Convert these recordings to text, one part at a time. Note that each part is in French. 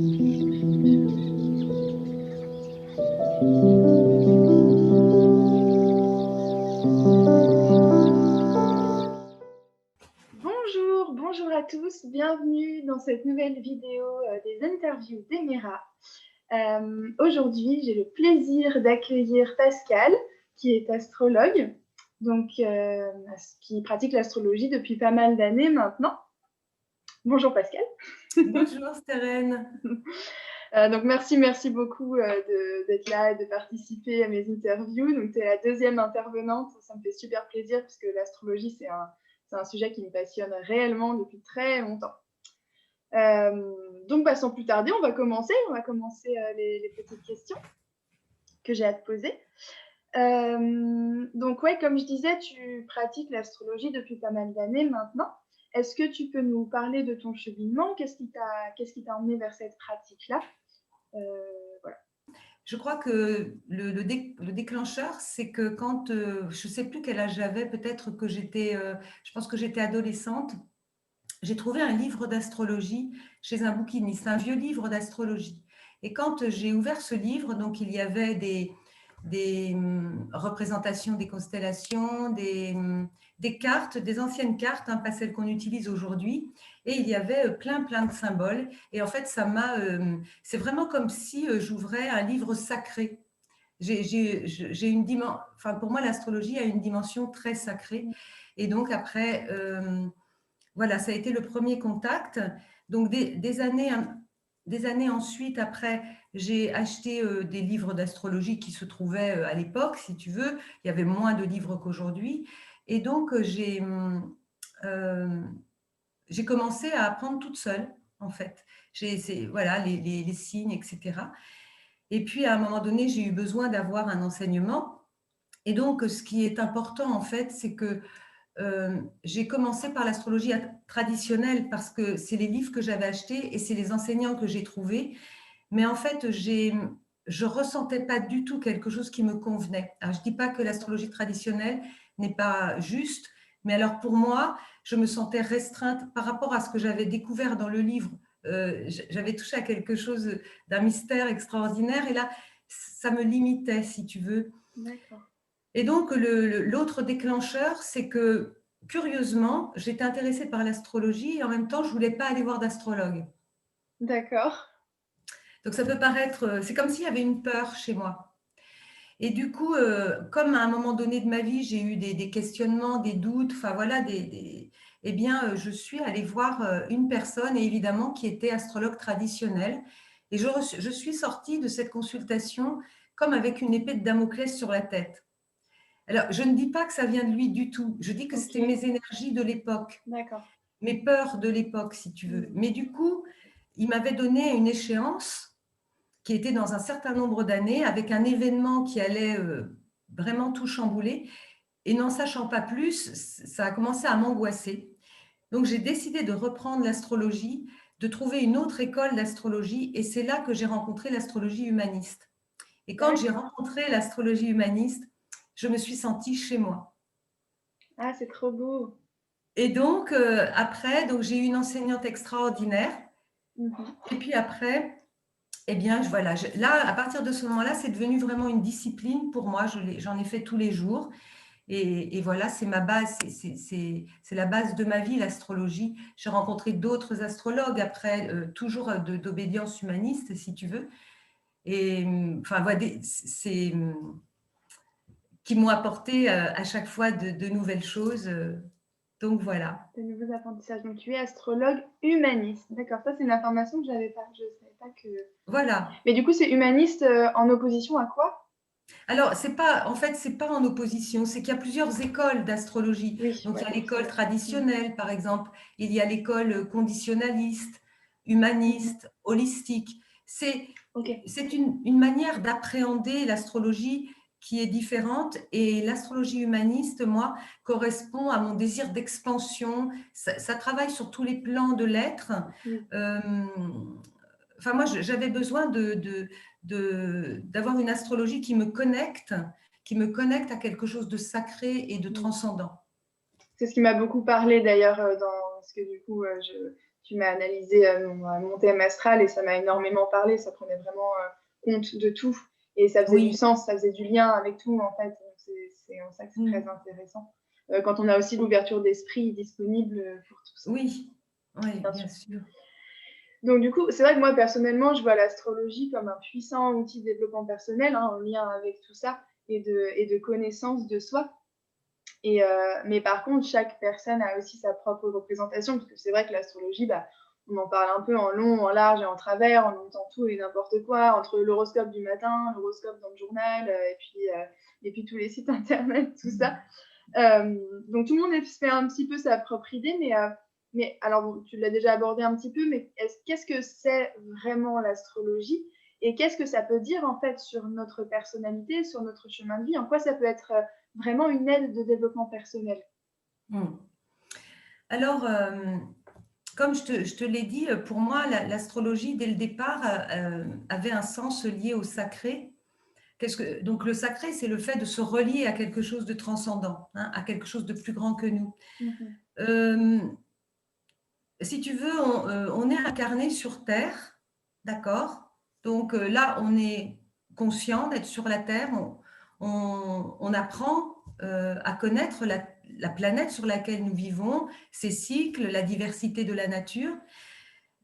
Bonjour à tous, bienvenue dans cette nouvelle vidéo des interviews d'Emera. Aujourd'hui, j'ai le plaisir d'accueillir Pascal, qui est astrologue, donc qui pratique l'astrologie depuis pas mal d'années maintenant. Bonjour Pascal. Bonjour Stérène. Donc merci beaucoup d'être là et de participer à mes interviews. Donc tu es la deuxième intervenante, ça me fait super plaisir puisque l'astrologie c'est un sujet qui me passionne réellement depuis très longtemps. Donc sans plus tarder, on va commencer les petites questions que j'ai à te poser. Donc ouais, comme je disais, tu pratiques l'astrologie depuis pas mal d'années maintenant. Est-ce que tu peux nous parler de ton cheminement? Qu'est-ce qui t'a emmené vers cette pratique-là? Voilà. Je crois que le déclencheur, c'est que quand, je ne sais plus quel âge j'avais, peut-être que je pense que j'étais adolescente, j'ai trouvé un livre d'astrologie chez un bouquiniste, un vieux livre d'astrologie. Et quand j'ai ouvert ce livre, donc il y avait des représentations des constellations, des cartes, des anciennes cartes, hein, pas celles qu'on utilise aujourd'hui. Et il y avait plein de symboles. Et en fait, c'est vraiment comme si j'ouvrais un livre sacré. J'ai une dimension, enfin pour moi, l'astrologie a une dimension très sacrée. Et donc après, voilà, ça a été le premier contact. Donc des années ensuite, après, j'ai acheté des livres d'astrologie qui se trouvaient à l'époque, si tu veux. Il y avait moins de livres qu'aujourd'hui. Et donc, j'ai commencé à apprendre toute seule, en fait. Voilà, les signes, etc. Et puis, à un moment donné, j'ai eu besoin d'avoir un enseignement. Et donc, ce qui est important, en fait, c'est que j'ai commencé par l'astrologie traditionnelle parce que c'est les livres que j'avais achetés et c'est les enseignants que j'ai trouvés. Mais en fait, je ressentais pas du tout quelque chose qui me convenait. Alors, je dis pas que l'astrologie traditionnelle n'est pas juste, mais alors pour moi, je me sentais restreinte par rapport à ce que j'avais découvert dans le livre. J'avais touché à quelque chose d'un mystère extraordinaire et là, ça me limitait, si tu veux. D'accord. Et donc, l'autre déclencheur, c'est que, curieusement, j'étais intéressée par l'astrologie et en même temps, je ne voulais pas aller voir d'astrologue. D'accord. Donc, ça peut paraître, c'est comme s'il y avait une peur chez moi. Et du coup, comme à un moment donné de ma vie, j'ai eu des questionnements, des doutes, enfin voilà, eh bien, je suis allée voir une personne, et évidemment, qui était astrologue traditionnelle. Et je suis sortie de cette consultation comme avec une épée de Damoclès sur la tête. Alors, je ne dis pas que ça vient de lui du tout. Je dis que c'était mes énergies de l'époque, mes peurs de l'époque, si tu veux. Mais du coup, il m'avait donné une échéance qui était dans un certain nombre d'années, avec un événement qui allait vraiment tout chambouler. Et n'en sachant pas plus, ça a commencé à m'angoisser. Donc, j'ai décidé de reprendre l'astrologie, de trouver une autre école d'astrologie. Et c'est là que j'ai rencontré l'astrologie humaniste. Et quand j'ai rencontré l'astrologie humaniste, je me suis sentie chez moi. Ah, c'est trop beau. Et donc, après, j'ai eu une enseignante extraordinaire. Et puis après, eh bien, voilà, là, à partir de ce moment-là, c'est devenu vraiment une discipline pour moi. J'en ai fait tous les jours. Et voilà, c'est ma base, c'est la base de ma vie, l'astrologie. J'ai rencontré d'autres astrologues après, toujours d'obédience humaniste, si tu veux. Et enfin, voilà, c'est qui m'ont apporté à chaque fois de nouvelles choses. Donc voilà. De nouveaux apprentissages. Donc tu es astrologue humaniste. D'accord, ça c'est une information que je n'avais pas. Je ne savais pas que. Voilà. Mais du coup, c'est humaniste en opposition à quoi? Alors, en fait, c'est pas en opposition, c'est qu'il y a plusieurs écoles d'astrologie. Oui, Donc, ouais, il y a l'école traditionnelle, par exemple, il y a l'école conditionnaliste, humaniste, holistique. C'est une manière d'appréhender l'astrologie qui est différente et l'astrologie humaniste, moi, correspond à mon désir d'expansion. Ça travaille sur tous les plans de l'être. Enfin, moi, j'avais besoin d'avoir une astrologie qui me connecte à quelque chose de sacré et de transcendant. C'est ce qui m'a beaucoup parlé d'ailleurs parce que du coup, tu m'as analysé mon thème astral et ça m'a énormément parlé. Ça prenait vraiment compte de tout et ça faisait du Oui, sens, ça faisait du lien avec tout en fait. Donc, c'est en ça que c'est très intéressant. Quand on a aussi l'ouverture d'esprit disponible pour tout ça. oui, oui, Bien bien sûr. sûr. Donc du coup, c'est vrai que moi personnellement, je vois l'astrologie comme un puissant outil de développement personnel en lien avec tout ça et de connaissance de soi. Mais par contre, chaque personne a aussi sa propre représentation, parce que c'est vrai que l'astrologie, on en parle un peu en long, en large et en travers, on entend tout et n'importe quoi, entre l'horoscope du matin, l'horoscope dans le journal, et puis tous les sites internet, tout ça. Donc tout le monde se fait un petit peu sa propre idée, mais alors bon, tu l'as déjà abordé un petit peu, mais qu'est-ce que c'est vraiment l'astrologie et qu'est-ce que ça peut dire en fait sur notre personnalité, sur notre chemin de vie, en quoi ça peut être vraiment une aide de développement personnel. Alors, comme je te l'ai dit, pour moi, l'astrologie, dès le départ, avait un sens lié au sacré. Donc, le sacré, c'est le fait de se relier à quelque chose de transcendant, hein, à quelque chose de plus grand que nous. Si tu veux, on est incarné sur Terre, d'accord? Donc là, on est conscient d'être sur la Terre, on apprend à connaître la planète sur laquelle nous vivons, ses cycles, la diversité de la nature.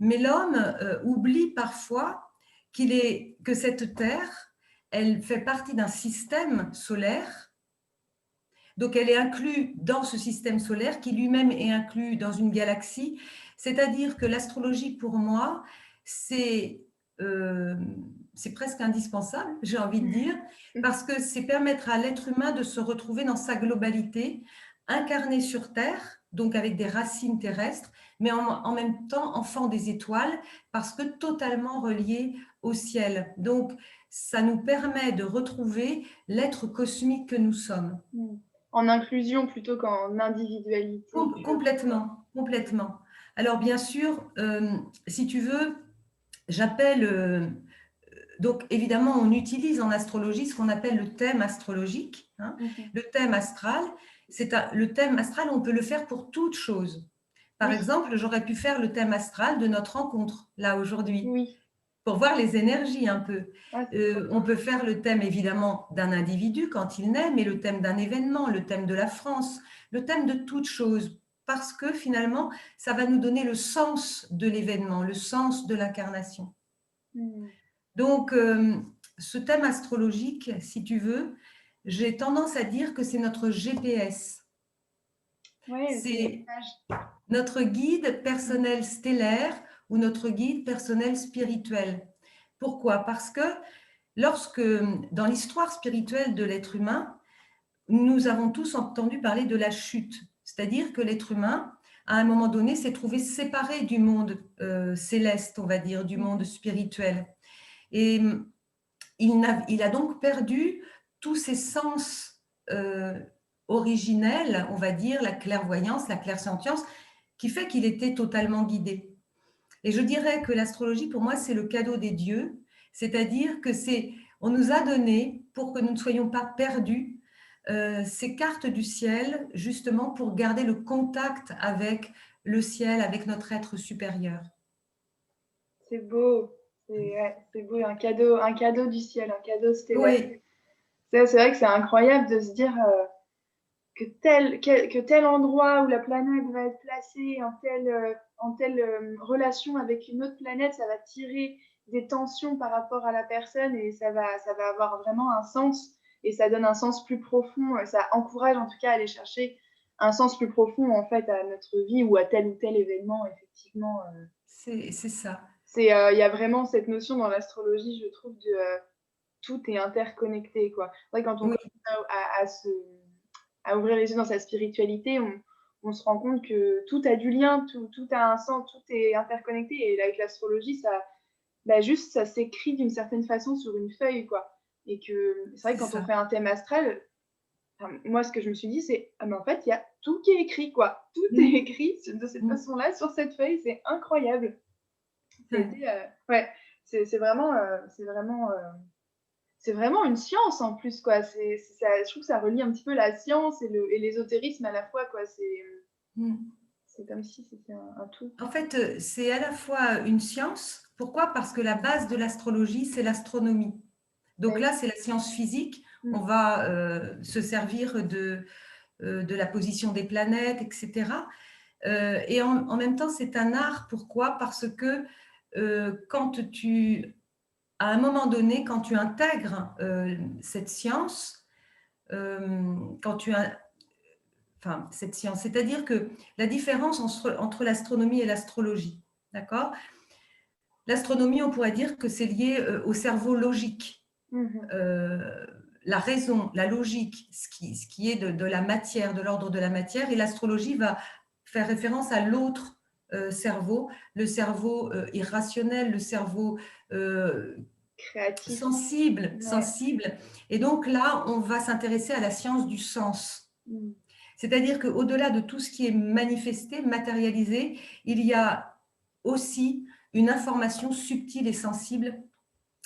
Mais l'homme oublie parfois que cette Terre, elle fait partie d'un système solaire. Donc, elle est inclue dans ce système solaire qui lui-même est inclus dans une galaxie. C'est-à-dire que l'astrologie, pour moi, c'est presque indispensable, j'ai envie de dire, parce que c'est permettre à l'être humain de se retrouver dans sa globalité, incarné sur Terre, donc avec des racines terrestres, mais en même temps enfant des étoiles, parce que totalement relié au ciel. Donc, ça nous permet de retrouver l'être cosmique que nous sommes. En inclusion plutôt qu'en individualité. Complètement, complètement. Alors, bien sûr, si tu veux, j'appelle. Donc, évidemment, on utilise en astrologie ce qu'on appelle le thème astrologique. Hein. Le thème astral, le thème astral, on peut le faire pour toute chose. Par exemple, j'aurais pu faire le thème astral de notre rencontre, là, aujourd'hui. Oui. Pour voir les énergies un peu. Ah, On peut faire le thème évidemment d'un individu quand il naît, mais le thème d'un événement, le thème de la France, le thème de toute chose, parce que finalement, ça va nous donner le sens de l'événement, le sens de l'incarnation. Donc, ce thème astrologique, si tu veux, j'ai tendance à dire que c'est notre GPS. Ouais, c'est notre guide personnel stellaire ou notre guide personnel spirituel. Pourquoi? Parce que lorsque, dans l'histoire spirituelle de l'être humain, nous avons tous entendu parler de la chute, c'est-à-dire que l'être humain, à un moment donné, s'est trouvé séparé du monde céleste, on va dire, du monde spirituel. Et il a donc perdu tous ses sens originels, on va dire, la clairvoyance, la clairsentience, qui fait qu'il était totalement guidé. Et je dirais que l'astrologie, pour moi, c'est le cadeau des dieux, c'est-à-dire que on nous a donné, pour que nous ne soyons pas perdus, ces cartes du ciel, justement pour garder le contact avec le ciel, avec notre être supérieur. C'est beau, c'est beau, un cadeau du ciel, un cadeau stellaire. Oui. C'est vrai que c'est incroyable de se dire que tel endroit où la planète va être placée en telle relation avec une autre planète, ça va tirer des tensions par rapport à la personne et ça va avoir vraiment un sens et ça donne un sens plus profond. Ça encourage en tout cas à aller chercher un sens plus profond en fait à notre vie ou à tel ou tel événement, effectivement. C'est ça. Il y a vraiment cette notion dans l'astrologie, je trouve, de tout est interconnecté, quoi. C'est vrai, quand on commence à ouvrir les yeux dans sa spiritualité, on se rend compte que tout a du lien, tout a un sens, tout est interconnecté. Et avec l'astrologie, juste, ça s'écrit d'une certaine façon sur une feuille, quoi. Et que c'est vrai que quand on fait un thème astral, moi, ce que je me suis dit, c'est mais en fait, il y a tout qui est écrit, quoi. Tout est écrit de cette façon-là sur cette feuille, c'est incroyable. C'est vraiment, c'est vraiment une science en plus, quoi. Je trouve que ça relie un petit peu la science et l'ésotérisme à la fois, quoi. C'est comme si c'était un tout. En fait, c'est à la fois une science. Pourquoi? Parce que la base de l'astrologie, c'est l'astronomie. Donc Oui. là, c'est la science physique. On va se servir de la position des planètes, etc. Et en même temps, c'est un art. Pourquoi? Parce que à un moment donné, quand tu intègres cette science, cette science, c'est-à-dire que la différence entre l'astronomie et l'astrologie, d'accord? L'astronomie, on pourrait dire que c'est lié au cerveau logique. La raison, la logique, ce qui est de la matière, de l'ordre de la matière, et l'astrologie va faire référence à l'autre cerveau, le cerveau irrationnel, le cerveau Créatif. sensible. Et donc là, on va s'intéresser à la science du sens. C'est-à-dire qu'au-delà de tout ce qui est manifesté, matérialisé, il y a aussi une information subtile et sensible.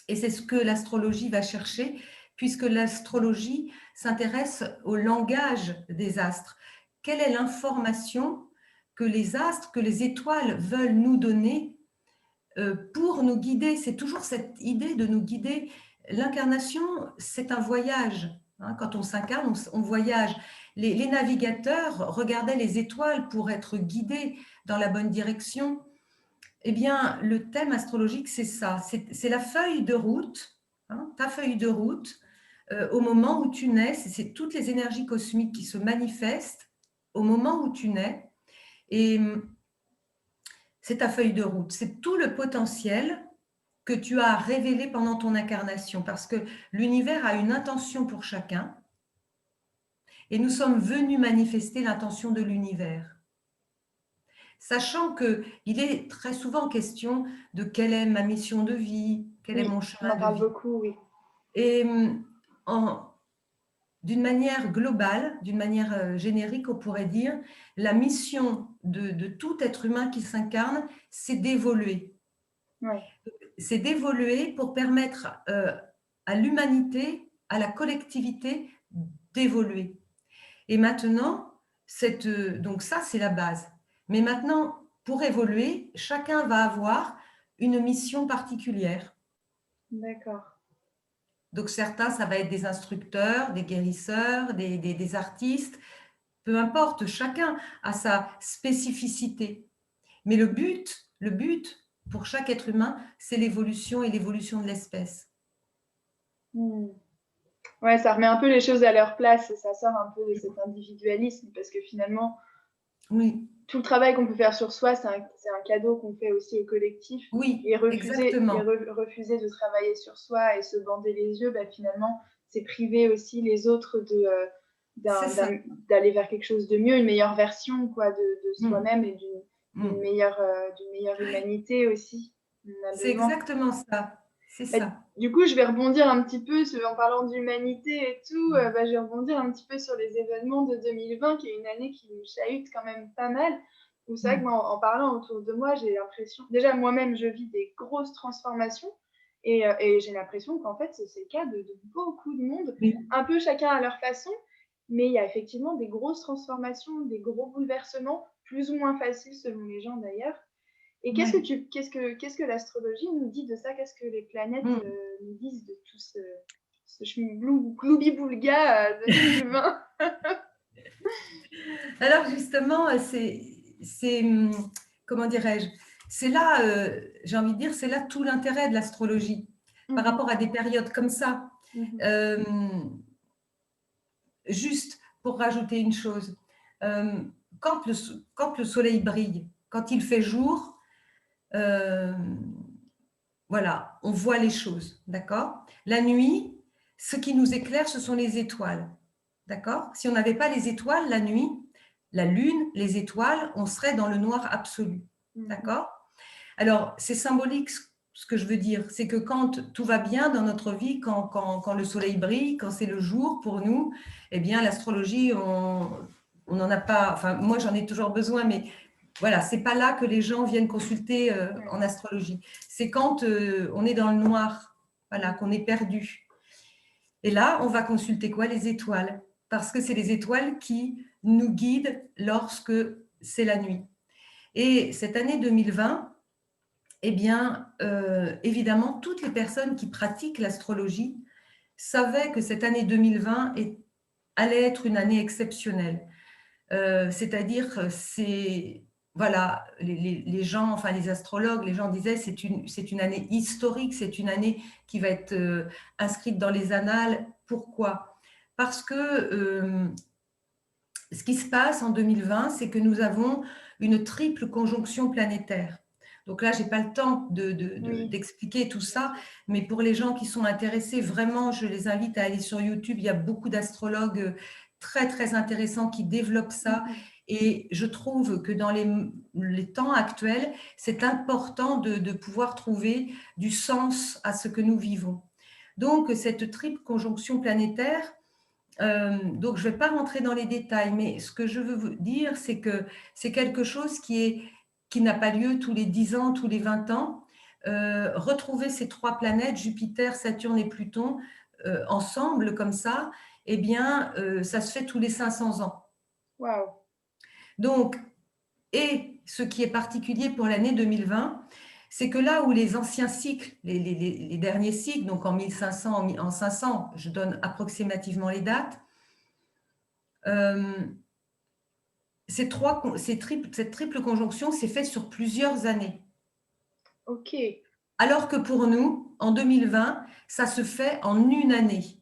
Et c'est ce que l'astrologie va chercher, puisque l'astrologie s'intéresse au langage des astres. Quelle est l'information que les astres, que les étoiles veulent nous donner pour nous guider? C'est toujours cette idée de nous guider. L'incarnation, c'est un voyage. Quand on s'incarne, on voyage. Les navigateurs regardaient les étoiles pour être guidés dans la bonne direction. Eh bien, le thème astrologique, c'est ça. C'est la feuille de route, ta feuille de route, au moment où tu nais. C'est toutes les énergies cosmiques qui se manifestent au moment où tu nais. Et c'est ta feuille de route. C'est tout le potentiel que tu as révélé pendant ton incarnation, parce que l'univers a une intention pour chacun. Et nous sommes venus manifester l'intention de l'univers. Sachant qu'il est très souvent question de quelle est ma mission de vie, quel est mon chemin on en de parle vie. beaucoup, oui. Et d'une manière globale, d'une manière générique, on pourrait dire, la mission de tout être humain qui s'incarne, c'est d'évoluer. Ouais. C'est d'évoluer pour permettre à l'humanité, à la collectivité d'évoluer. Et maintenant, donc ça, c'est la base. Mais maintenant, pour évoluer, chacun va avoir une mission particulière. D'accord. Donc certains, ça va être des instructeurs, des guérisseurs, des artistes. Peu importe, chacun a sa spécificité. Mais le but pour chaque être humain, c'est l'évolution et l'évolution de l'espèce. Ouais, ça remet un peu les choses à leur place et ça sort un peu de cet individualisme parce que finalement, oui. Tout le travail qu'on peut faire sur soi, c'est un cadeau qu'on fait aussi au collectif. Oui, et refuser exactement. de travailler sur soi et se bander les yeux, finalement, c'est priver aussi les autres d'aller vers quelque chose de mieux, une meilleure version de soi-même et d'une meilleure humanité aussi. C'est exactement ça. C'est ça. Du coup, je vais rebondir un petit peu en parlant d'humanité et tout. Je vais rebondir un petit peu sur les événements de 2020, qui est une année qui nous chahute quand même pas mal. Où c'est vrai que moi, en parlant autour de moi, j'ai l'impression, déjà moi-même, je vis des grosses transformations. Et j'ai l'impression qu'en fait, c'est le cas de beaucoup de monde, un peu chacun à leur façon. Mais il y a effectivement des grosses transformations, des gros bouleversements, plus ou moins faciles selon les gens d'ailleurs. Et qu'est-ce que l'astrologie nous dit de ça? Qu'est-ce que les planètes nous disent de tout ce gloubi-boulga 2020? Alors justement, c'est comment dirais-je, c'est là, j'ai envie de dire, c'est là tout l'intérêt de l'astrologie par rapport à des périodes comme ça. Juste pour rajouter une chose, quand le soleil brille, quand il fait jour, voilà, on voit les choses, d'accord? La nuit, ce qui nous éclaire, ce sont les étoiles, d'accord? Si on n'avait pas les étoiles, la nuit, la lune, les étoiles, on serait dans le noir absolu, d'accord? Alors, c'est symbolique ce que je veux dire, c'est que quand tout va bien dans notre vie, quand le soleil brille, quand c'est le jour pour nous, eh bien, l'astrologie, on n'en a pas, enfin, moi, j'en ai toujours besoin, mais voilà, c'est pas là que les gens viennent consulter en astrologie. C'est quand on est dans le noir, voilà, qu'on est perdu. Et là, on va consulter quoi? Les étoiles, parce que c'est les étoiles qui nous guident lorsque c'est la nuit. Et cette année 2020, eh bien, évidemment, toutes les personnes qui pratiquent l'astrologie savaient que cette année 2020 allait être une année exceptionnelle. C'est-à-dire, voilà, les gens, enfin les astrologues, les gens disaient c'est une année historique, c'est une année qui va être inscrite dans les annales. Pourquoi? Parce que ce qui se passe en 2020, c'est que nous avons une triple conjonction planétaire. Donc là, je n'ai pas le temps d'expliquer tout ça, mais pour les gens qui sont intéressés, vraiment, je les invite à aller sur YouTube. Il y a beaucoup d'astrologues très, très intéressants qui développent ça. Et je trouve que dans les temps actuels, c'est important de pouvoir trouver du sens à ce que nous vivons. Donc, cette triple conjonction planétaire, donc je ne vais pas rentrer dans les détails, mais ce que je veux vous dire, c'est que c'est quelque chose qui n'a pas lieu tous les 10 ans, tous les 20 ans. Retrouver ces trois planètes, Jupiter, Saturne et Pluton, ensemble comme ça, eh bien, ça se fait tous les 500 ans. Waouh! Donc, et ce qui est particulier pour l'année 2020, c'est que là où les anciens cycles, les derniers cycles, donc en 1500, en 500, je donne approximativement les dates, cette triple conjonction s'est faite sur plusieurs années. Ok. Alors que pour nous, en 2020, ça se fait en une année.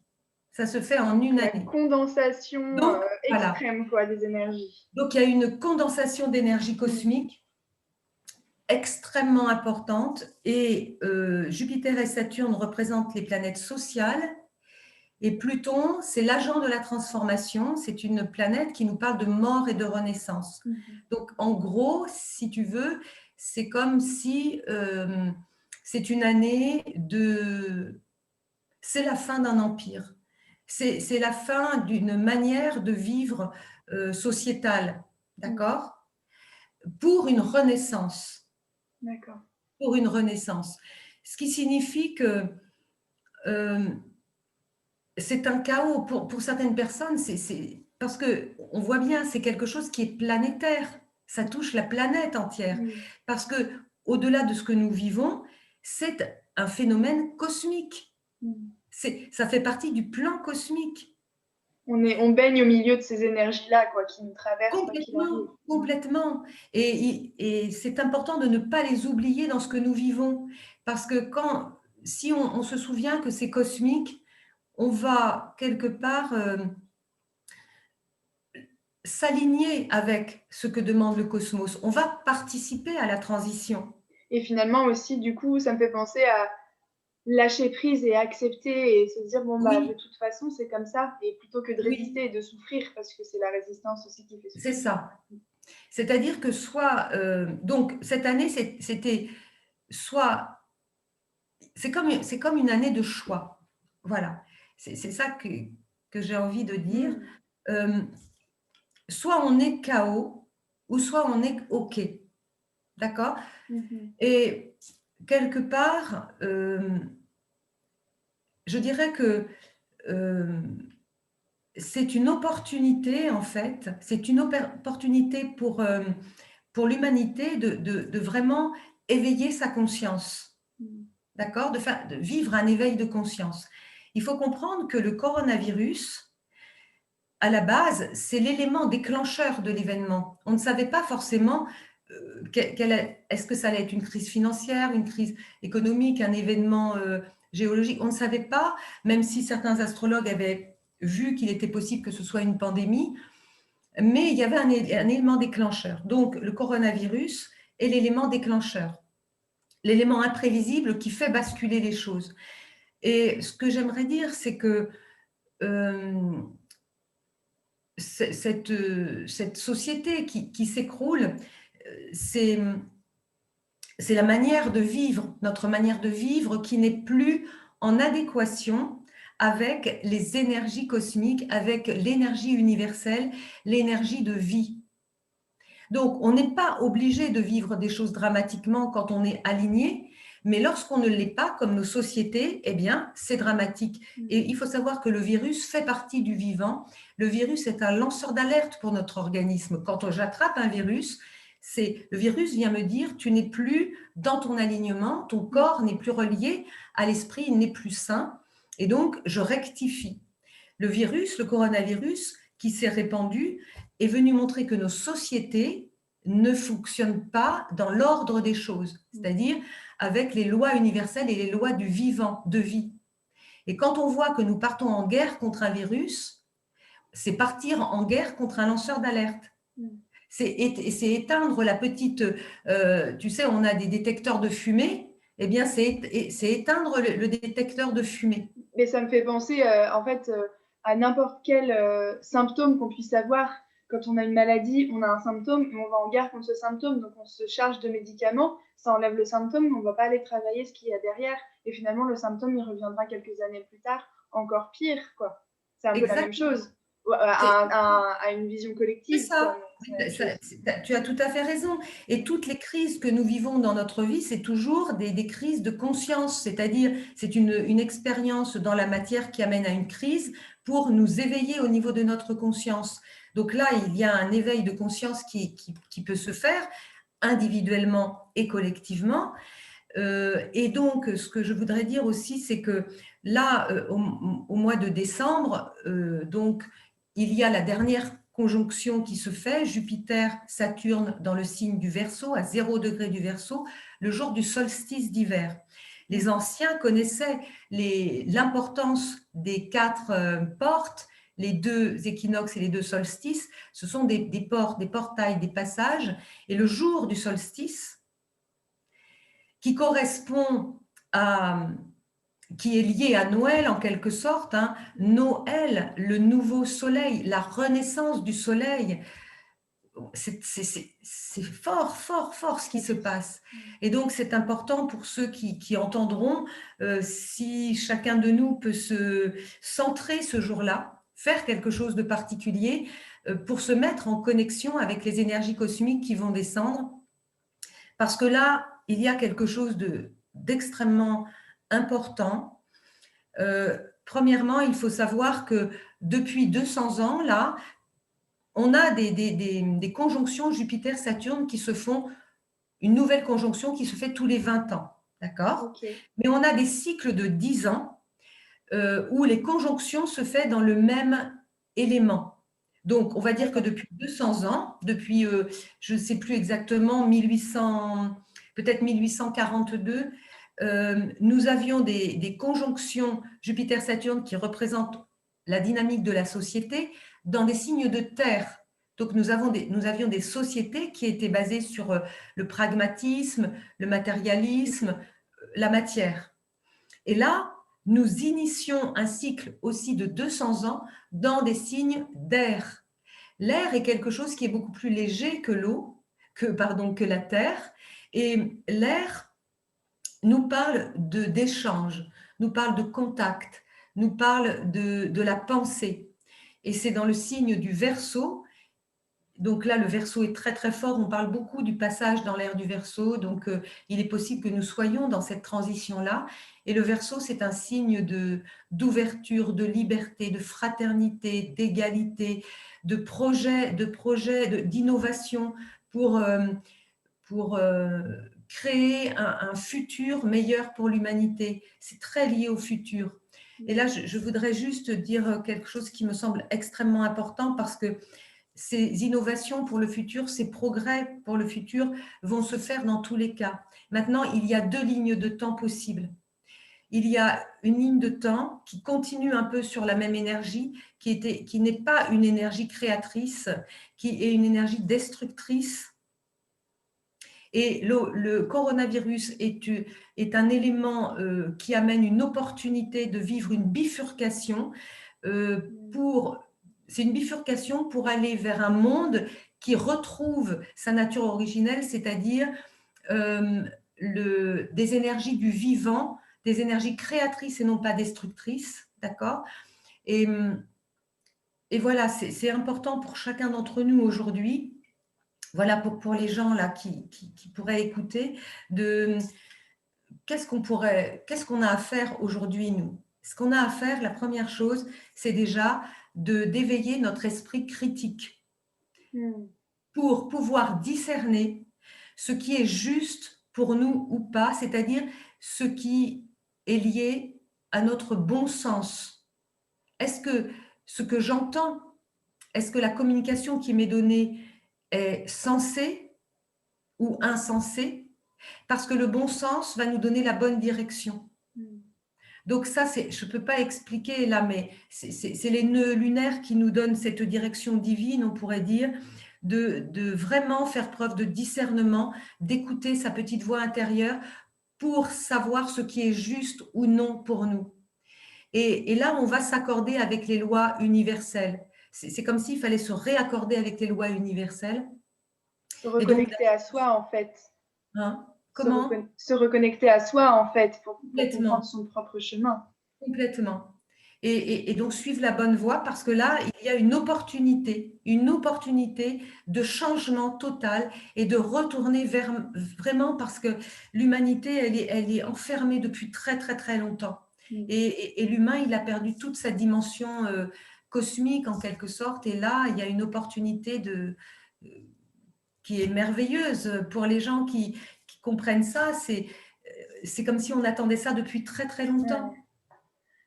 Ça se fait en une année. La condensation Donc, extrême quoi, des énergies. Donc, il y a une condensation d'énergie cosmique extrêmement importante et Jupiter et Saturne représentent les planètes sociales et Pluton, c'est l'agent de la transformation, c'est une planète qui nous parle de mort et de renaissance. Donc en gros, si tu veux, c'est comme si c'est une année c'est la fin d'un empire, c'est la fin d'une manière de vivre sociétale, d'accord ? Pour une renaissance. D'accord. Pour une renaissance. Ce qui signifie que c'est un chaos pour certaines personnes, parce qu'on voit bien, c'est quelque chose qui est planétaire, ça touche la planète entière, parce que au-delà de ce que nous vivons, c'est un phénomène cosmique, ça fait partie du plan cosmique. On baigne au milieu de ces énergies-là, quoi, qui nous traversent. Complètement. Et c'est important de ne pas les oublier dans ce que nous vivons, parce que si on se souvient que c'est cosmique, on va quelque part s'aligner avec ce que demande le cosmos. On va participer à la transition. Et finalement aussi, du coup, ça me fait penser à lâcher prise et accepter et se dire, bon, bah, de toute façon, c'est comme ça. Et plutôt que de résister et de souffrir, parce que c'est la résistance aussi qui fait souffrir. C'est ça. C'est-à-dire que donc cette année, c'était soit... C'est comme une année de choix. Voilà. C'est ça que j'ai envie de dire. Soit on est KO, ou soit on est OK. D'accord ? Et quelque part, je dirais que c'est une opportunité, en fait, c'est une opportunité pour l'humanité de vraiment éveiller sa conscience. D'accord ? De vivre un éveil de conscience. Il faut comprendre que le coronavirus, à la base, c'est l'élément déclencheur de l'événement. On ne savait pas forcément est-ce que ça allait être une crise financière, une crise économique, un événement géologique. On ne savait pas, même si certains astrologues avaient vu qu'il était possible que ce soit une pandémie, mais il y avait un élément déclencheur. Donc, le coronavirus est l'élément déclencheur, l'élément imprévisible qui fait basculer les choses. Et ce que j'aimerais dire, c'est que cette société qui s'écroule, c'est la manière de vivre, notre manière de vivre qui n'est plus en adéquation avec les énergies cosmiques, avec l'énergie universelle, l'énergie de vie. Donc, on n'est pas obligé de vivre des choses dramatiquement quand on est aligné, mais lorsqu'on ne l'est pas, comme nos sociétés, eh bien, c'est dramatique. Et il faut savoir que le virus fait partie du vivant. Le virus est un lanceur d'alerte pour notre organisme. Quand j'attrape un virus, Le virus vient me dire, tu n'es plus dans ton alignement, ton corps n'est plus relié à l'esprit, il n'est plus sain, et donc je rectifie. Le virus, le coronavirus qui s'est répandu, est venu montrer que nos sociétés ne fonctionnent pas dans l'ordre des choses, c'est-à-dire avec les lois universelles et les lois du vivant, de vie. Et quand on voit que nous partons en guerre contre un virus, c'est partir en guerre contre un lanceur d'alerte. C'est éteindre la petite… tu sais, on a des détecteurs de fumée, eh bien, c'est éteindre le détecteur de fumée. Mais ça me fait penser, en fait, à n'importe quel symptôme qu'on puisse avoir. Quand on a une maladie, on a un symptôme, et on va en guerre contre ce symptôme, donc on se charge de médicaments, ça enlève le symptôme, mais on ne va pas aller travailler ce qu'il y a derrière. Et finalement, le symptôme, il reviendra quelques années plus tard, encore pire, quoi. C'est un peu la même chose, à une vision collective. C'est ça. Tu as tout à fait raison. Et toutes les crises que nous vivons dans notre vie, c'est toujours des crises de conscience, c'est-à-dire c'est une expérience dans la matière qui amène à une crise pour nous éveiller au niveau de notre conscience. Donc là, il y a un éveil de conscience qui peut se faire individuellement et collectivement. Et donc, ce que je voudrais dire aussi, c'est que là, au mois de décembre, donc, il y a la dernière conjonction qui se fait, Jupiter-Saturne dans le signe du Verseau, à 0 degré du Verseau, le jour du solstice d'hiver. Les anciens connaissaient l'importance des 4 portes, les 2 équinoxes et les 2 solstices. Ce sont des portes, des portails, des passages. Et le jour du solstice, qui correspond qui est lié à Noël en quelque sorte, hein. Noël, le nouveau soleil, la renaissance du soleil, c'est fort, fort, fort ce qui se passe. Et donc, c'est important pour ceux qui entendront, si chacun de nous peut se centrer ce jour-là, faire quelque chose de particulier pour se mettre en connexion avec les énergies cosmiques qui vont descendre. Parce que là, il y a quelque chose d'extrêmement important. Premièrement, il faut savoir que depuis 200 ans, là, on a des conjonctions Jupiter-Saturne qui se font, une nouvelle conjonction qui se fait tous les 20 ans. D'accord ? Okay. Mais on a des cycles de 10 ans où les conjonctions se font dans le même élément. Donc, on va dire que depuis 200 ans, depuis, je ne sais plus exactement, 1800, peut-être 1842, nous avions des conjonctions Jupiter-Saturne qui représentent la dynamique de la société dans des signes de terre. Donc, nous avions des sociétés qui étaient basées sur le pragmatisme, le matérialisme, la matière. Et là, nous initions un cycle aussi de 200 ans dans des signes d'air. L'air est quelque chose qui est beaucoup plus léger que l'eau, que la terre. Et l'air nous parle d'échange, nous parle de contact, nous parle de la pensée. Et c'est dans le signe du Verseau. Donc là, le Verseau est très très fort. On parle beaucoup du passage dans l'ère du Verseau. Donc il est possible que nous soyons dans cette transition-là. Et le Verseau, c'est un signe d'ouverture, de liberté, de fraternité, d'égalité, de projet, d'innovation pour créer un futur meilleur pour l'humanité. C'est très lié au futur. Et là, je voudrais juste dire quelque chose qui me semble extrêmement important parce que ces innovations pour le futur, ces progrès pour le futur vont se faire dans tous les cas. Maintenant, il y a 2 lignes de temps possibles. Il y a une ligne de temps qui continue un peu sur la même énergie, qui n'est pas une énergie créatrice, qui est une énergie destructrice. Et le coronavirus est un élément qui amène une opportunité de vivre une bifurcation c'est une bifurcation pour aller vers un monde qui retrouve sa nature originelle, c'est-à-dire des énergies du vivant, des énergies créatrices et non pas destructrices, d'accord ? Et voilà, c'est important pour chacun d'entre nous aujourd'hui, voilà pour les gens là qui pourraient écouter, qu'est-ce qu'on a à faire aujourd'hui, nous ? Ce qu'on a à faire, la première chose, c'est déjà d'éveiller notre esprit critique. pour pouvoir discerner ce qui est juste pour nous ou pas, c'est-à-dire ce qui est lié à notre bon sens. Est-ce que ce que j'entends, est-ce que la communication qui m'est donnée est sensée ou insensée? Parce que le bon sens va nous donner la bonne direction. Donc ça, je ne peux pas expliquer là, mais c'est les nœuds lunaires qui nous donnent cette direction divine, on pourrait dire, de vraiment faire preuve de discernement, d'écouter sa petite voix intérieure pour savoir ce qui est juste ou non pour nous. Et là, on va s'accorder avec les lois universelles. C'est comme s'il fallait se réaccorder avec les lois universelles. Se reconnecter à soi, en fait. Hein, comment? Se reconnecter à soi, en fait, pour Complètement. comprendre son propre chemin. Complètement. Et donc suivre la bonne voie parce que là, il y a une opportunité de changement total et de retourner vers vraiment parce que l'humanité, elle est enfermée depuis très, très, très longtemps. Et l'humain, il a perdu toute sa dimension cosmique en quelque sorte. Et là, il y a une opportunité qui est merveilleuse pour les gens qui comprennent ça. C'est comme si on attendait ça depuis très, très longtemps. Ouais.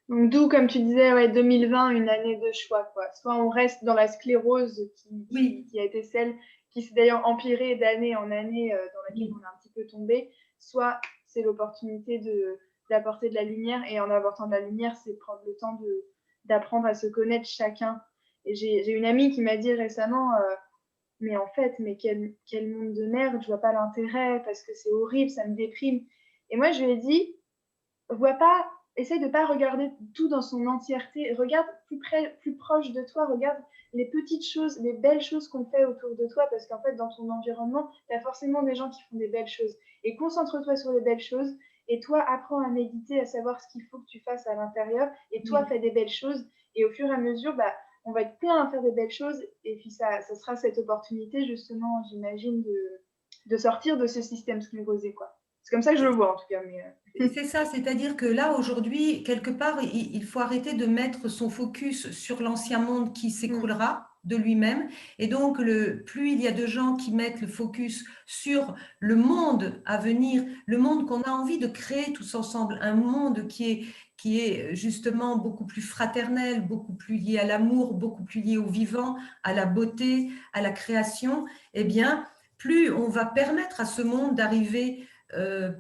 Donc, d'où, comme tu disais, ouais, 2020, une année de choix, quoi. Soit on reste dans la sclérose qui a été celle qui s'est d'ailleurs empirée d'année en année, dans laquelle on a un petit peu tombé, soit c'est l'opportunité d'apporter de la lumière, et en apportant de la lumière, c'est prendre le temps d'apprendre à se connaître chacun. Et j'ai une amie qui m'a dit récemment, mais en fait, mais quel monde de merde, je vois pas l'intérêt, parce que c'est horrible, ça me déprime. Et moi, je lui ai dit, essaye de ne pas regarder tout dans son entièreté. Regarde plus proche de toi, regarde les petites choses, les belles choses qu'on fait autour de toi, parce qu'en fait, dans ton environnement, tu as forcément des gens qui font des belles choses. Et concentre-toi sur les belles choses, et toi, apprends à méditer, à savoir ce qu'il faut que tu fasses à l'intérieur, et toi, fais des belles choses, et au fur et à mesure, on va être plein à faire des belles choses, et puis ça sera cette opportunité, justement, j'imagine, de sortir de ce système sclérosé, quoi. C'est comme ça que je le vois, en tout cas. C'est ça, c'est-à-dire que là, aujourd'hui, quelque part, il faut arrêter de mettre son focus sur l'ancien monde qui s'écroulera de lui-même. Et donc, plus il y a de gens qui mettent le focus sur le monde à venir, le monde qu'on a envie de créer tous ensemble, un monde qui est justement beaucoup plus fraternel, beaucoup plus lié à l'amour, beaucoup plus lié au vivant, à la beauté, à la création, eh bien, plus on va permettre à ce monde d'arriver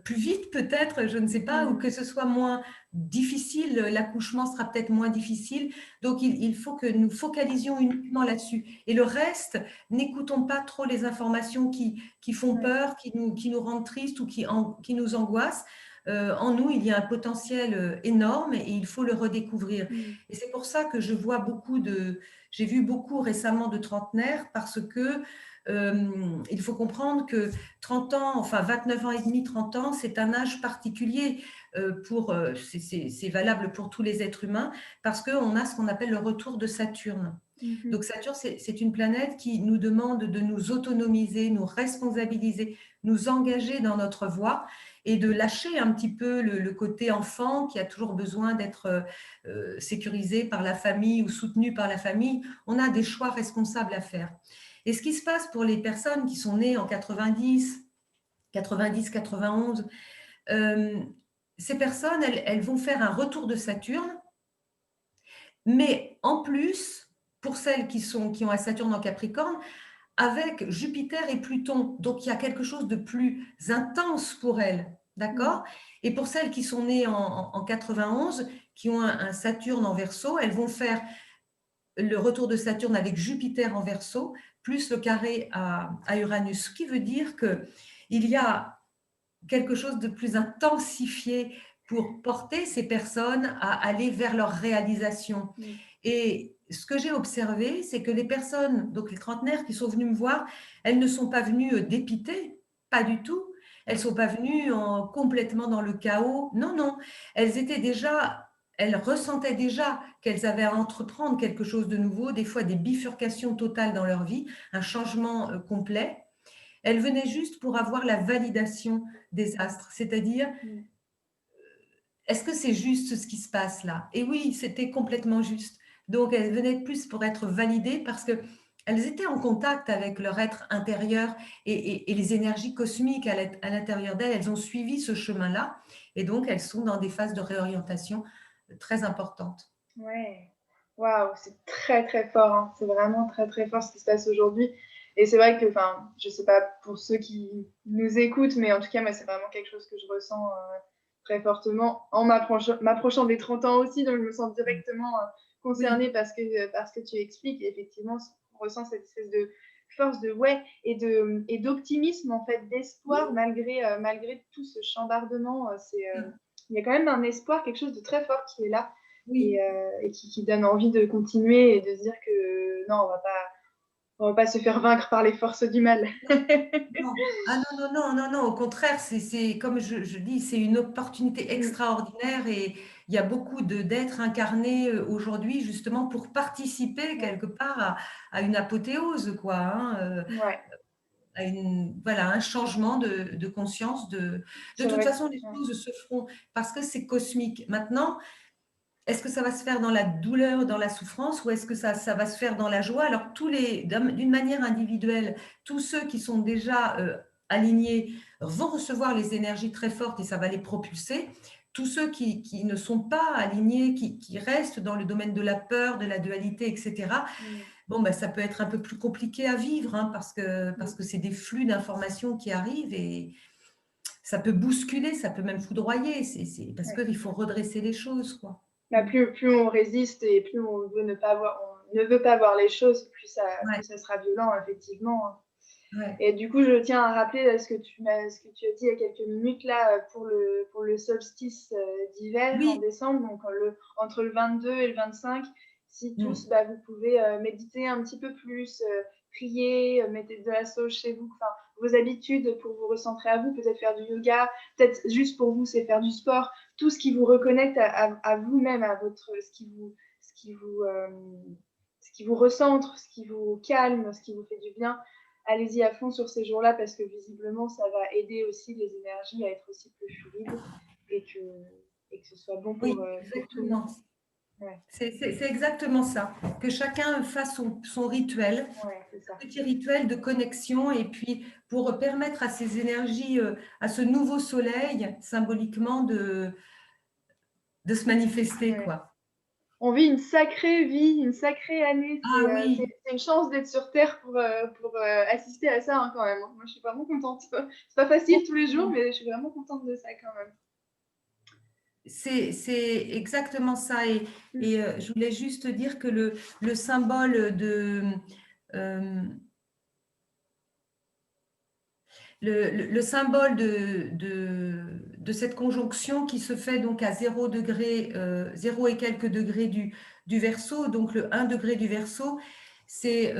plus vite peut-être, je ne sais pas, ou que ce soit moins difficile, l'accouchement sera peut-être moins difficile. Donc, il faut que nous focalisions uniquement là-dessus. Et le reste, n'écoutons pas trop les informations qui font peur, qui nous rendent tristes ou qui nous angoissent. En nous, il y a un potentiel énorme et il faut le redécouvrir. Et c'est pour ça que je vois j'ai vu beaucoup récemment de trentenaires parce que il faut comprendre que 30 ans, enfin 29 ans et demi, 30 ans, c'est un âge particulier c'est valable pour tous les êtres humains parce qu'on a ce qu'on appelle le retour de Saturne. Donc Saturne, c'est une planète qui nous demande de nous autonomiser, nous responsabiliser, nous engager dans notre voie et de lâcher un petit peu le côté enfant qui a toujours besoin d'être sécurisé par la famille ou soutenu par la famille. On a des choix responsables à faire. Et ce qui se passe pour les personnes qui sont nées en 90, 91, ces personnes, elles vont faire un retour de Saturne, mais en plus, pour celles qui ont un Saturne en Capricorne, avec Jupiter et Pluton. Donc, il y a quelque chose de plus intense pour elles, d'accord? Et pour celles qui sont nées en 91, qui ont un Saturne en Verseau, elles vont faire le retour de Saturne avec Jupiter en Verseau, plus le carré à Uranus, ce qui veut dire qu'il y a quelque chose de plus intensifié pour porter ces personnes à aller vers leur réalisation. Et ce que j'ai observé, c'est que les personnes, donc les trentenaires qui sont venues me voir, elles ne sont pas venues dépitées, pas du tout. Elles ne sont pas venues complètement dans le chaos. Non, non. Elles ressentaient déjà qu'elles avaient à entreprendre quelque chose de nouveau, des fois des bifurcations totales dans leur vie, un changement complet. Elles venaient juste pour avoir la validation des astres, c'est-à-dire, est-ce que c'est juste ce qui se passe là? Et oui, c'était complètement juste. Donc, elles venaient plus pour être validées parce que elles étaient en contact avec leur être intérieur et les énergies cosmiques à l'intérieur d'elles. Elles ont suivi ce chemin-là et donc elles sont dans des phases de réorientation très importantes. Ouais. Waouh, c'est très très fort, hein. C'est vraiment très très fort ce qui se passe aujourd'hui. Et c'est vrai que, enfin, je sais pas pour ceux qui nous écoutent, mais en tout cas, moi, c'est vraiment quelque chose que je ressens très fortement en m'approchant des 30 ans aussi. Donc, je me sens directement Oui. concernée parce que tu expliques. Et effectivement, on ressent cette espèce de force de ouais et d'optimisme, en fait, d'espoir Oui. malgré tout ce chambardement. Oui. Il y a quand même un espoir, quelque chose de très fort qui est là Oui. et qui donne envie de continuer et de se dire que non, on va pas se faire vaincre par les forces du mal. Non. Ah non, non, non, non, non, au contraire, c'est comme je dis, c'est une opportunité Mm. extraordinaire et il y a beaucoup d'êtres incarnés aujourd'hui justement pour participer Ouais, quelque part à une apothéose, quoi, hein, ouais, à voilà, un changement de conscience. De c'est toute vrai. façon, les Ouais. choses se feront parce que c'est cosmique. Maintenant, est-ce que ça va se faire dans la douleur, dans la souffrance, ou est-ce que ça va se faire dans la joie? Alors, d'une manière individuelle, tous ceux qui sont déjà alignés vont recevoir les énergies très fortes et ça va les propulser. Tous ceux qui ne sont pas alignés, qui restent dans le domaine de la peur, de la dualité, etc., Mm. bon, ben, ça peut être un peu plus compliqué à vivre hein, parce Mm. que c'est des flux d'informations qui arrivent et ça peut bousculer, ça peut même foudroyer. Parce Ouais. qu'il faut redresser les choses, quoi. Bah, plus on résiste et plus on veut on ne veut pas voir les choses, Ouais, plus ça sera violent, effectivement. ouais. Et du coup, je tiens à rappeler ce que tu as dit il y a quelques minutes là pour le solstice d'hiver en Oui. décembre, donc entre le 22 et le 25. Si tous, Mm. bah, vous pouvez méditer un petit peu plus, prier, mettez de la sauge chez vous, enfin, vos habitudes pour vous recentrer à vous, peut-être faire du yoga, peut-être juste pour vous, c'est faire du sport, tout ce qui vous reconnecte à vous-même, à votre, ce qui vous, ce qui vous recentre, ce qui vous calme, ce qui vous fait du bien. Allez-y à fond sur ces jours-là parce que visiblement, ça va aider aussi les énergies à être aussi plus fluides et que, et que ce soit bon Oui, pour tout le monde. exactement. Ouais, C'est exactement ça. Que chacun fasse son rituel, ouais, c'est ça. un petit rituel de connexion, et puis pour permettre à ces énergies, à ce nouveau soleil, symboliquement, de se manifester, Ouais. quoi. On vit une sacrée vie, une sacrée année. Ah oui, C'est une chance d'être sur Terre pour assister à ça hein, quand même. Moi, je suis vraiment contente. C'est pas facile tous les jours, complètement. mais je suis vraiment contente de ça quand même. C'est exactement ça. Mm. Et je voulais juste dire que le symbole euh, le symbole de cette conjonction qui se fait donc à 0 degré, 0 et quelques degrés du Verseau, donc le 1 degré du Verseau, c'est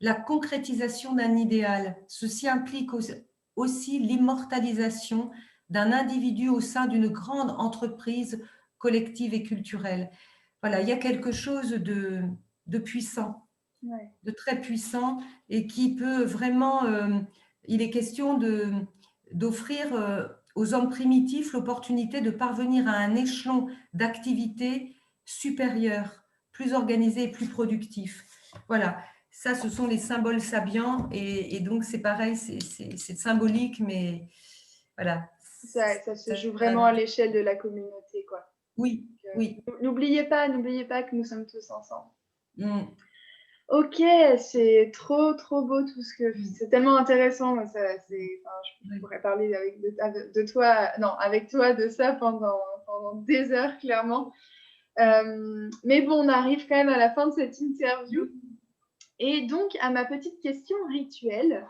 la concrétisation d'un idéal. Ceci implique aussi l'immortalisation d'un individu au sein d'une grande entreprise collective et culturelle. Voilà, il y a quelque chose de puissant, Ouais. de très puissant et qui peut vraiment, il est question d'offrir aux hommes primitifs l'opportunité de parvenir à un échelon d'activité supérieur, plus organisé et plus productif. Voilà, ça ce sont les symboles sabiens et donc c'est pareil, c'est symbolique, mais voilà. Ça se Ça- joue vraiment à l'échelle de la communauté, quoi. oui, oui. N'oubliez pas que nous sommes tous ensemble. Mm, Ok, c'est trop trop beau tout ce que mm, c'est tellement intéressant. Enfin, je oui. pourrais parler de toi, non, avec toi de ça pendant des heures clairement. Mais bon, on arrive quand même à la fin de cette interview et donc à ma petite question rituelle.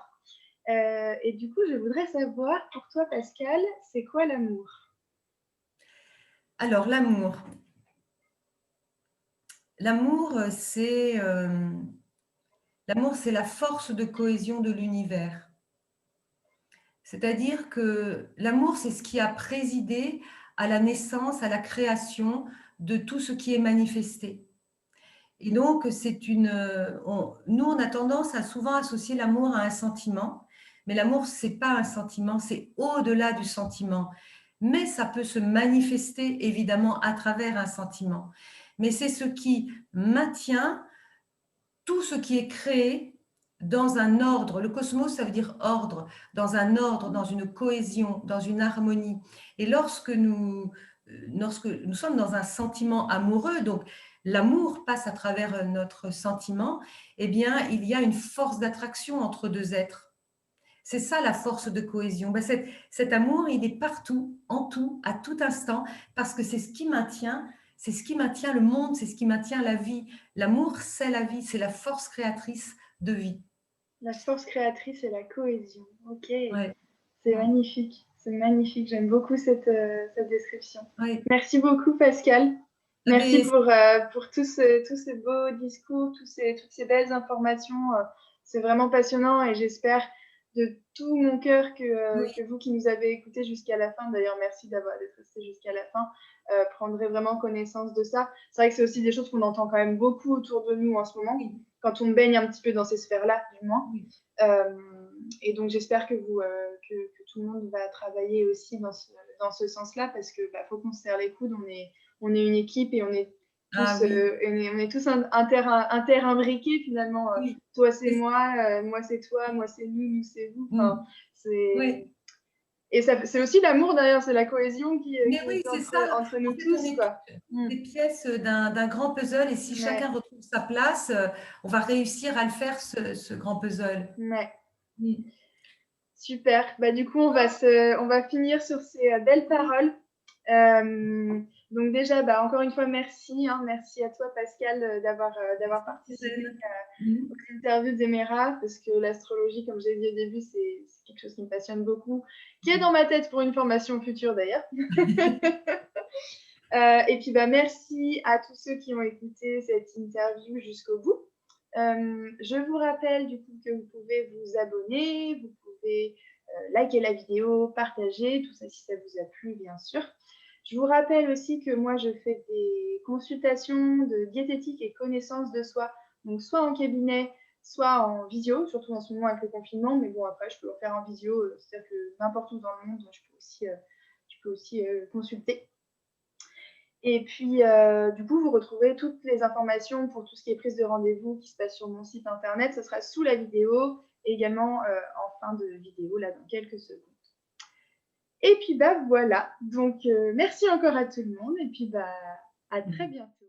Et du coup, je voudrais savoir pour toi, Pascal, c'est quoi l'amour? Alors, l'amour. L'amour, l'amour, c'est la force de cohésion de l'univers. C'est-à-dire que l'amour, c'est ce qui a présidé à la naissance, à la création de tout ce qui est manifesté. Et donc, nous, on a tendance à souvent associer l'amour à un sentiment, mais l'amour, c'est pas un sentiment, c'est au-delà du sentiment. Mais ça peut se manifester évidemment à travers un sentiment. Mais c'est ce qui maintient tout ce qui est créé dans un ordre. Le cosmos, ça veut dire ordre, dans un ordre, dans une cohésion, dans une harmonie. Et lorsque nous sommes dans un sentiment amoureux, donc l'amour passe à travers notre sentiment, eh bien, il y a une force d'attraction entre deux êtres. C'est ça la force de cohésion. Ben, cet amour, il est partout, en tout, à tout instant, parce que c'est ce qui maintient le monde, c'est ce qui maintient la vie. L'amour, c'est la vie, c'est la force créatrice de vie. La force créatrice et la cohésion. Ok, Ouais. c'est magnifique. C'est magnifique. J'aime beaucoup cette description. Ouais. Merci beaucoup, Pascal. Merci Mais, pour tous ces beaux discours, toutes ces belles informations. C'est vraiment passionnant et j'espère de tout mon cœur oui. que vous qui nous avez écoutés jusqu'à la fin, d'ailleurs merci d'être resté jusqu'à la fin, prendrez vraiment connaissance de ça. C'est vrai que c'est aussi des choses qu'on entend quand même beaucoup autour de nous en ce moment, Oui. quand on baigne un petit peu dans ces sphères-là, du moins. Oui. Et donc j'espère que tout le monde va travailler aussi dans ce sens-là, parce que faut qu'on se serre les coudes, on est une équipe et on est tous interimbriqués finalement. Oui. Toi c'est moi, moi c'est toi, moi c'est nous c'est vous. Enfin, Oui. et c'est aussi l'amour d'ailleurs, c'est la cohésion qui Mais oui, est c'est ça. entre En nous fait, on tous, est quoi. toutes des pièces d'un grand puzzle et si Ouais, chacun retrouve sa place, on va réussir à le faire, ce grand puzzle. ouais. Mm. Super. Du coup, on va finir sur ces belles paroles. Donc déjà, encore une fois, merci. Merci à toi, Pascal, d'avoir participé Mm. aux interviews d'Emera, parce que l'astrologie, comme j'ai dit au début, c'est quelque chose qui me passionne beaucoup, qui est dans ma tête pour une formation future d'ailleurs. Et puis, merci à tous ceux qui ont écouté cette interview jusqu'au bout. Je vous rappelle du coup que vous pouvez vous abonner, vous pouvez liker la vidéo, partager, tout ça si ça vous a plu, bien sûr. Je vous rappelle aussi que moi, je fais des consultations de diététique et connaissance de soi, donc soit en cabinet, soit en visio, surtout en ce moment avec le confinement, mais bon, après, je peux le faire en visio, c'est-à-dire que n'importe où dans le monde, je peux aussi consulter. Et puis, du coup, vous retrouvez toutes les informations pour tout ce qui est prise de rendez-vous qui se passe sur mon site internet. Ce sera sous la vidéo, et également en fin de vidéo, là, dans quelques secondes. Et puis, voilà. Donc, merci encore à tout le monde, et puis, à très bientôt.